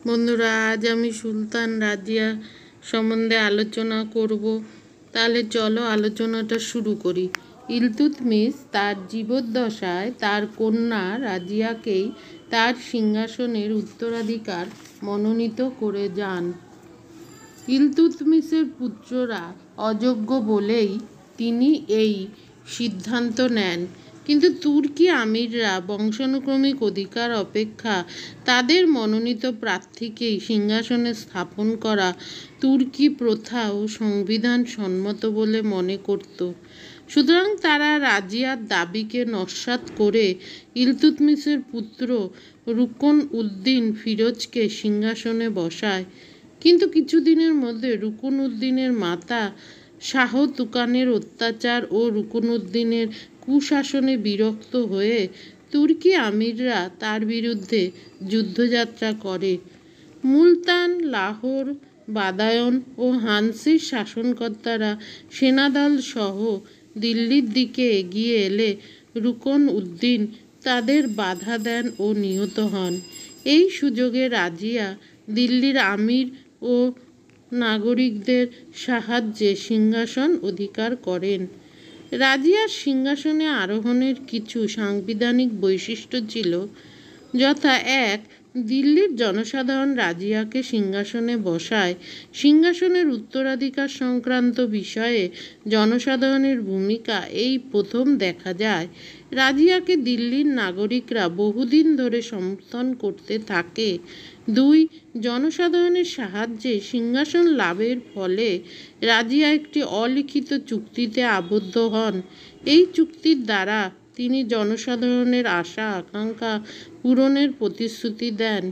বন্ধুরা, আজ আমি সুলতান রাজিয়া সম্বন্ধে আলোচনা করব। তাহলে চলো আলোচনাটা শুরু করি। ইলতুৎমিশ তার জীবদ্দশায় তার কন্যা রাজিয়াকেই তার সিংহাসনের উত্তরাধিকার মনোনীত করে যান। ইলতুৎমিশের পুত্ররা অযোগ্য বলেই তিনি এই সিদ্ধান্ত নেন, কিন্তু তুর্কি আমিররা বংশানুক্রমিক অধিকার অপেক্ষা তাদের মনোনীত প্রার্থীকেই সিংহাসনে স্থাপন করা তুর্কি প্রথা ও সংবিধান সম্মত বলে মনে করত। সুতরাং তারা রাজিয়ার দাবিকে নস্যাৎ করে ইলতুৎমিশের পুত্র রুকন উদ্দিন ফিরোজকে সিংহাসনে বসায়। কিন্তু কিছুদিনের মধ্যে রুকন উদ্দিনের মাতা শাহ তুকানের অত্যাচার ও রুকন উদ্দিনের কুশাসনে বিরক্ত হয়ে তুর্কি আমিররা তার বিরুদ্ধে যুদ্ধযাত্রা করে। মুলতান, লাহোর, বাদায়ন ও হানসির শাসনকর্তারা সেনাদল সহ দিল্লির দিকে এগিয়ে এলে রুকন উদ্দিন তাদের বাধা দেন ও নিহত হন। এই সুযোগে রাজিয়া দিল্লির আমির ও নাগরিকদের সাহায্যে সিংহাসন অধিকার করেন। রাজিয়ার সিংহাসনে আরোহণের কিছু সাংবিধানিক বৈশিষ্ট্য ছিল, যথা: ১. দিল্লির জনসাধারণ রাজিয়াকে সিংহাসনে বসায়। সিংহাসনের উত্তরাধিকার সংক্রান্ত বিষয়ে জনসাধারণের ভূমিকা এই প্রথম দেখা যায়। রাজিয়াকে দিল্লির নাগরিকরা বহুদিন ধরে সমর্থন করতে থাকে। ২. জনসাধারণের সাহায্যে সিংহাসন লাভের ফলে রাজিয়া একটি অলিখিত চুক্তিতে আবদ্ধ হন। এই চুক্তির দ্বারা তিনি জনসাধারণের আশা আকাঙ্ক্ষা পূরণের প্রতিশ্রুতি দেন।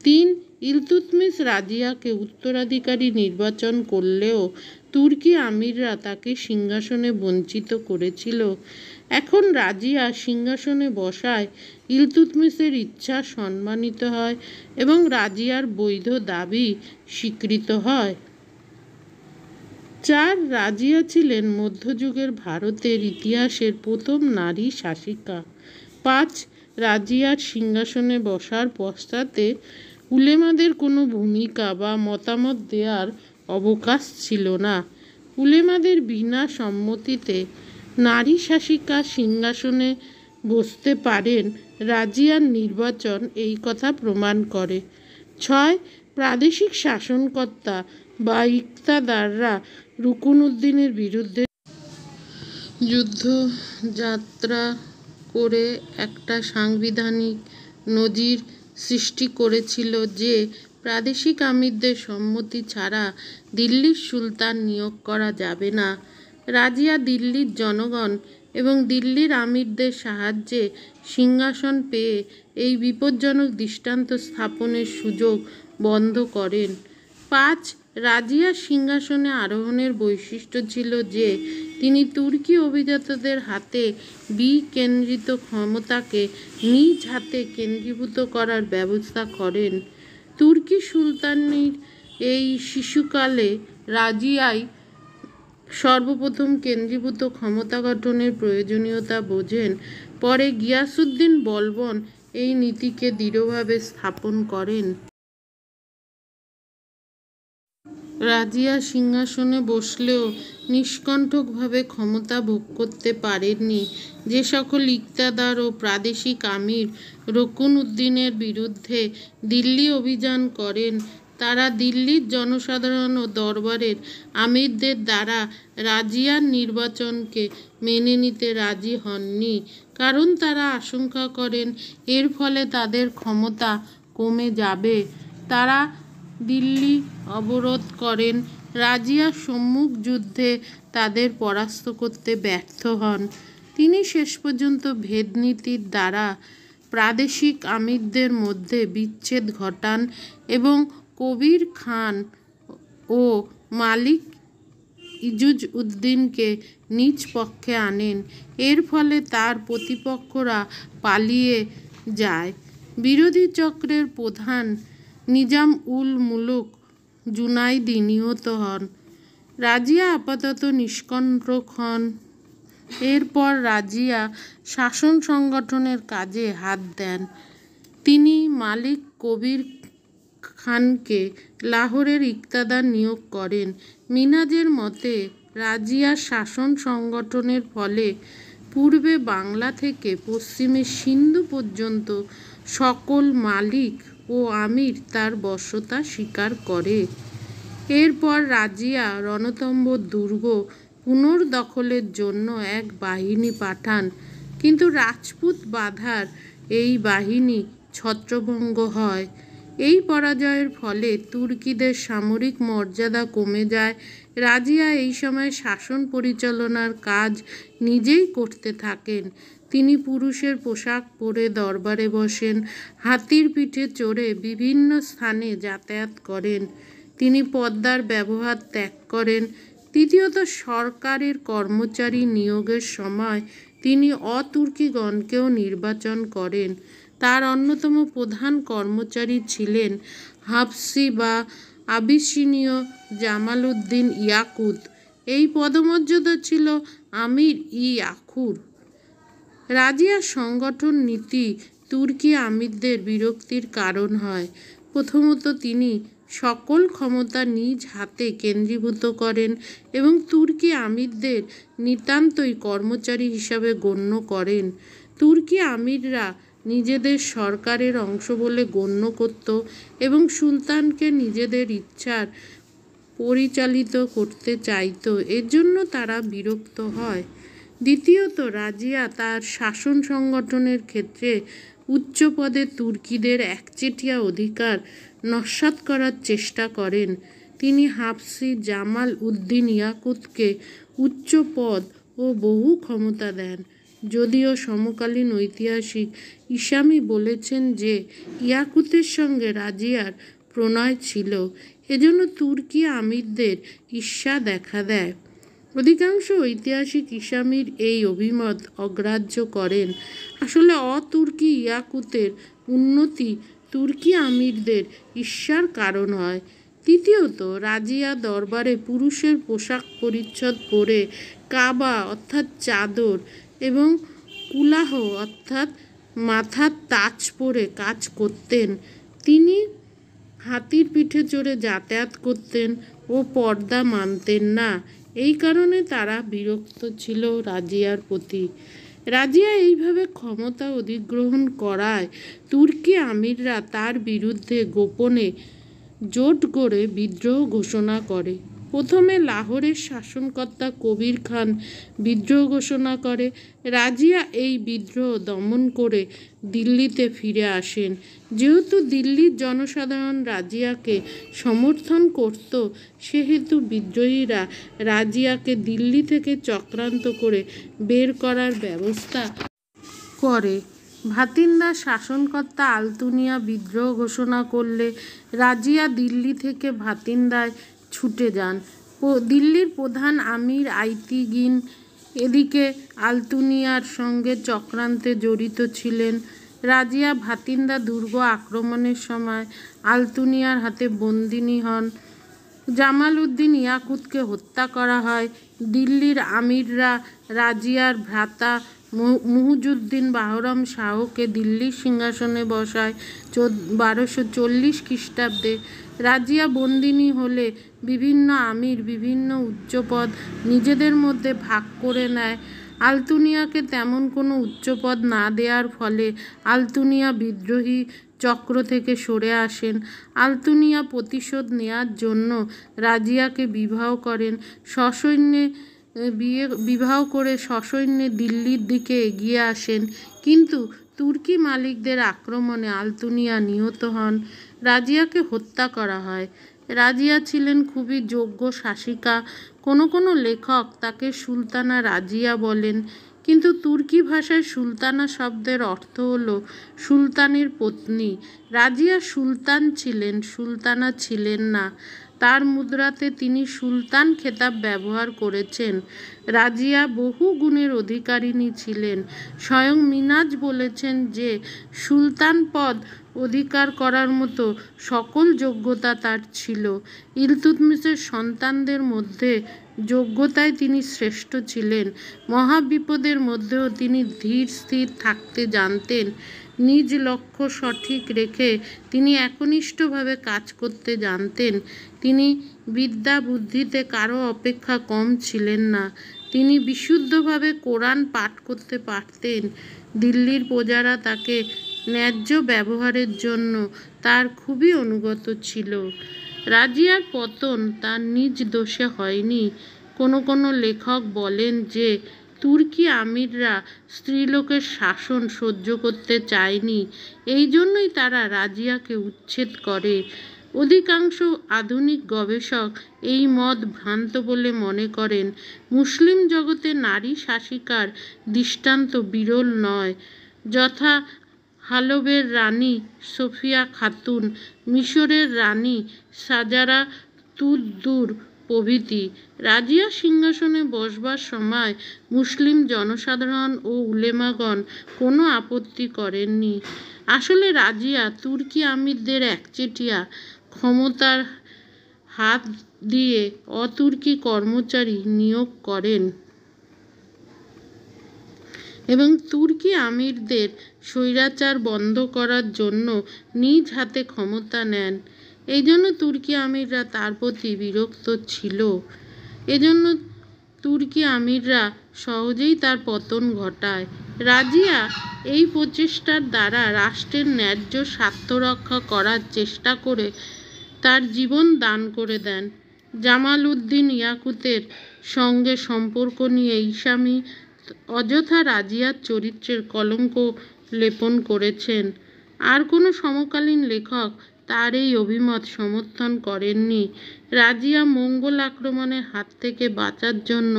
৩. ইলতুৎমিশ রাজিয়াকে উত্তরাধিকারী নির্বাচন করলেও তুর্কি আমিররা তাকে সিংহাসনে বঞ্চিত করেছিল। এখন রাজিয়া সিংহাসনে বসায় ইলতুৎমিশের ইচ্ছা সম্মানিত হয় এবং রাজিয়ার বৈধ দাবি স্বীকৃত হয়। ৪. রাজিয়া ছিলেন মধ্যযুগের ভারতের ইতিহাসের প্রথম নারী শাসিকা। ৫. রাজিয়ার সিংহাসনে বসার পশ্চাতে উলেমাদের কোনো ভূমিকা বা মতামত দেওয়ার অবকাশ ছিল না। উলেমাদের বিনা সম্মতিতে নারী শাসিকা সিংহাসনে বসতে পারেন রাজিয়ার নির্বাচন এই কথা প্রমাণ করে। ৬. প্রাদেশিক শাসনকর্তা বা ইকতাদাররা রুকন উদ্দিনের বিরুদ্ধে যুদ্ধযাত্রা করে একটা সাংবিধানিক নজির সৃষ্টি করেছিল যে প্রাদেশিক আমিরদের সম্মতি ছাড়া দিল্লির সুলতান নিয়োগ করা যাবে না। রাজিয়া দিল্লির জনগণ এবং দিল্লির আমিরদের সাহায্যে সিংহাসন পেয়ে এই বিপজ্জনক দৃষ্টান্ত স্থাপনের সুযোগ বন্ধ করেন। ৫. রাজিয়ার সিংহাসনে আরোহণের বৈশিষ্ট্য ছিল যে তিনি তুর্কি অভিজাতদের হাতে বিকেন্দ্রিত ক্ষমতাকে নিজ হাতে কেন্দ্রীভূত করার ব্যবস্থা করেন। তুর্কি সুলতানির এই শিশুকালে রাজিয়াই সর্বপ্রথম কেন্দ্রীভূত ক্ষমতা গঠনের প্রয়োজনীয়তা বোঝেন। পরে গিয়াসউদ্দিন বলবন এই নীতিকে দৃঢ়ভাবে স্থাপন করেন। রাজিয়া সিংহাসনে বসলেও নিষ্কণ্টকভাবে ক্ষমতা ভোগ করতে পারেননি। যে সকল ইকতাদার ও প্রাদেশিক আমির রুকন উদ্দিনের বিরুদ্ধে দিল্লি অভিযান করেন, তারা দিল্লির জনসাধারণ ও দরবারের আমিরদের দ্বারা রাজিয়ার নির্বাচনকে মেনে নিতে রাজি হননি, কারণ তারা আশঙ্কা করেন এর ফলে তাদের ক্ষমতা কমে যাবে। তারা দিল্লি অবরোধ করেন। রাজিয়া সম্মুখ যুদ্ধে তাদের পরাস্ত করতে ব্যর্থ হন। তিনি শেষ পর্যন্ত ভেদনীতির দ্বারা প্রাদেশিক আমিরদের মধ্যে বিচ্ছেদ ঘটান এবং কবির খান ও মালিক ইজুজ উদ্দিনকে নিজ পক্ষে আনেন। এর ফলে তার প্রতিপক্ষরা পালিয়ে যায়। বিরোধী চক্রের প্রধান নিজাম উল মুলক জুনাইদি নিহত হন। রাজিয়া আপাতত নিষ্কণ্টক হন। এরপর রাজিয়া শাসন সংগঠনের কাজে হাত দেন। তিনি মালিক কবির খানকে লাহোরের ইকতাদার নিয়োগ করেন। মিনাজের মতে রাজিয়ার শাসন সংগঠনের ফলে পূর্বে বাংলা থেকে পশ্চিমে সিন্ধু পর্যন্ত সকল মালিক ও আমির তার বশ্যতা স্বীকার করে। এরপর রাজিয়া রণতম্বর দুর্গ পুনর্দখলের জন্য এক বাহিনী পাঠান, কিন্তু রাজপুত বাধার এই বাহিনী ছত্রভঙ্গ হয়। এই পরাজয়ের ফলে তুর্কিদের সামরিক মর্যাদা কমে যায়। রাজিয়া এই সময় শাসন পরিচালনার কাজ নিজেই করতে থাকেন। তিনি পুরুষের পোশাক পরে দরবারে বসেন, হাতির পিঠে চড়ে বিভিন্ন স্থানে যাতায়াত করেন। তিনি পদ্মার ব্যবহার ত্যাগ করেন। তৃতীয়ত, সরকারের কর্মচারী নিয়োগের সময় তিনি অতুর্কিগণকেও নির্বাচন করেন। তার অন্যতম প্রধান কর্মচারী ছিলেন হাফসি বা আবিসিনীয় জামাল উদ্দিন ইয়াকুত। এই পদমর্যাদা ছিল আমির-ই-আখুর। রাজিয়ার সংগঠন নীতি তুর্কি আমিরদের বিরক্তির কারণ হয়। প্রথমত, তিনি সকল ক্ষমতা নিজ হাতে কেন্দ্রীভূত করেন এবং তুর্কি আমিরদের নিতান্তই কর্মচারী হিসাবে গণ্য করেন। তুর্কি আমিররা নিজেদের সরকারের অংশ বলে গণ্য করত এবং সুলতানকে নিজেদের ইচ্ছার পরিচালিত করতে চাইত। এর জন্য তারা বিরক্ত হয়। দ্বিতীয়ত, রাজিয়া তার শাসন সংগঠনের ক্ষেত্রে উচ্চ পদে তুর্কিদের একচেটিয়া অধিকার নস্যাৎ করার চেষ্টা করেন। তিনি হাফসি জামাল উদ্দিন ইয়াকুতকে উচ্চ পদ ও বহু ক্ষমতা দেন। যদিও সমকালীন ঐতিহাসিক ইসামি বলেছেন যে ইয়াকুতের সঙ্গে রাজিয়ার প্রণয় ছিল, এজন্য তুর্কি আমিরদের ঈর্ষা দেখা দেয়। অধিকাংশ ঐতিহাসিক ইসামির এই অভিমত অগ্রাহ্য করেন। আসলে অতুর্কি ইয়াকুতের উন্নতি তুর্কি আমিরদের ঈর্ষার কারণ হয়। তৃতীয়ত, রাজিয়া দরবারে পুরুষের পোশাক পরিচ্ছদ পরে কাবা অর্থাৎ চাদর এবং কুলাহ অর্থাৎ মাথার তাজ পরে কাজ করতেন। তিনি হাতির পিঠে চড়ে যাতায়াত করতেন ও পর্দা মানতেন না। এই কারণে তারা বিরক্ত ছিল রাজিয়ার প্রতি। রাজিয়া এইভাবে ক্ষমতা অধিগ্রহণ করায় তুর্কি আমিররা তার বিরুদ্ধে গোপনে জোট গড়ে বিদ্রোহ ঘোষণা করে। প্রথমে লাহোরের শাসনকর্তা কবির খান বিদ্রোহ ঘোষণা করে। রাজিয়া এই বিদ্রোহ দমন করে দিল্লিতে ফিরে আসেন। যেহেতু দিল্লির জনসাধারণ রাজিয়াকে সমর্থন করত, সেহেতু বিদ্রোহীরা রাজিয়াকে দিল্লি থেকে চক্রান্ত করে বের করার ব্যবস্থা করে। ভাতিন্দার শাসনকর্তা আলতুনিয়া বিদ্রোহ ঘোষণা করলে রাজিয়া দিল্লি থেকে ভাতিন্দায় ছুটে যান। দিল্লির প্রধান আমির আইতিগিন এদিকে আলতুনিয়ার সঙ্গে চক্রান্তে জড়িত ছিলেন। রাজিয়া ভাতিন্দা দুর্গ আক্রমণের সময় আলতুনিয়ার হাতে বন্দিনী হন। জামাল উদ্দিন ইয়াকুতকে হত্যা করা হয়। দিল্লির আমিররা রাজিয়ার ভ্রাতা মুহুজুদ্দিন বাহরাম শাহকে দিল্লির সিংহাসনে বসায় 1240 খ্রিস্টাব্দে। রাজিয়া বন্দিনী হলে বিভিন্ন আমির বিভিন্ন উচ্চপদ নিজেদের মধ্যে ভাগ করে নেয়। আলতুনিয়াকে তেমন কোনো উচ্চপদ না দেওয়ার ফলে আলতুনিয়া বিদ্রোহী চক্র থেকে সরে আসেন। আলতুনিয়া প্রতিশোধ নেয়ার জন্য রাজিয়াকে বিবাহ করেন। বিবাহ করে সসৈন্যে দিল্লির দিকে এগিয়ে আসেন, কিন্তু তুর্কি মালিকদের আক্রমণে আলতুনিয়া নিহত হন। রাজিয়াকে হত্যা করা হয়। রাজিয়া ছিলেন খুবই যোগ্য শাসিকা। কোনো কোনো লেখক তাকে সুলতানা রাজিয়া বলেন, কিন্তু তুর্কি ভাষায় সুলতানা শব্দের অর্থ হল সুলতানের পত্নী। রাজিয়া সুলতান ছিলেন, সুলতানা ছিলেন না। তার মুদ্রাতে তিনি সুলতান খেতাব ব্যবহার করেছেন। রাজিয়া বহু গুণের অধিকারিণী ছিলেন। স্বয়ং মিনাজ বলেছেন যে সুলতান পদ অধিকার করার মতো সকল যোগ্যতা তার ছিল। ইলতুৎমিশের সন্তানদের মধ্যে যোগ্যতায় তিনি শ্রেষ্ঠ ছিলেন। মহাবিপদের মধ্যেও তিনি ধীর স্থির থাকতে জানতেন। নিজ লক্ষ্য সঠিক রেখে তিনি একনিষ্ঠভাবে কাজ করতে জানতেন। তিনি বিদ্যা বুদ্ধিতে কারো অপেক্ষা কম ছিলেন না। তিনি বিশুদ্ধভাবে কোরআন পাঠ করতে পারতেন। দিল্লির প্রজারা তাকে ন্যায্য ব্যবহারের জন্য তার খুবই অনুগত ছিল। রাজিয়ার পতন তার নিজ দোষে হয়নি। কোনো লেখক বলেন যে তুর্কি আমিররা স্ত্রীলোকের শাসন সহ্য করতে চায়নি, এই জন্যই তারা রাজিয়াকে উচ্ছেদ করে। অধিকাংশ আধুনিক গবেষক এই মত ভ্রান্ত বলে মনে করেন। মুসলিম জগতে নারী শাসিকার দৃষ্টান্ত বিরল নয়, যথা হালবের রানী সোফিয়া খাতুন, মিশরের রানী সাজারা তুদ্দুর প্রভৃতি। রাজিয়া সিংহাসনে বসবার সময় মুসলিম জনসাধারণ ও উলেমাগণ কোনো আপত্তি করেননি। আসলে রাজিয়া তুর্কি আমিরদের একচেটিয়া ক্ষমতার হাত দিয়ে অতুর্কি কর্মচারী নিয়োগ করেন এবং তুর্কি আমিরদের স্বৈরাচার বন্ধ করার জন্য নিজ হাতে ক্ষমতা নেন। এই জন্য তুর্কি আমিররা তার প্রতি বিরক্ত ছিল। এজন্য তুর্কি আমিররা সহজেই তার পতন ঘটায়। রাজিয়া এই প্রচেষ্টার দ্বারা রাষ্ট্রের ন্যায্য স্বার্থ রক্ষা করার চেষ্টা করে তার জীবন দান করে দেন। জামাল উদ্দিন ইয়াকুতের সঙ্গে সম্পর্ক নিয়ে ইসামি অযথা রাজিয়ার চরিত্রের কলঙ্ক লেপন করেছেন। আর কোনো সমকালীন লেখক তার এই অভিমত সমর্থন করেননি। রাজিয়া মঙ্গোল আক্রমণের হাত থেকে বাঁচার জন্য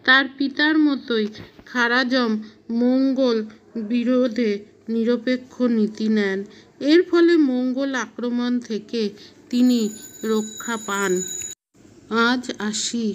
তার পিতার মতোই খারাজম মঙ্গোল বিরোধে নিরপেক্ষ নীতি নেন। এর ফলে মঙ্গোল আক্রমণ থেকে তিনি রক্ষা পান। আজ আসি।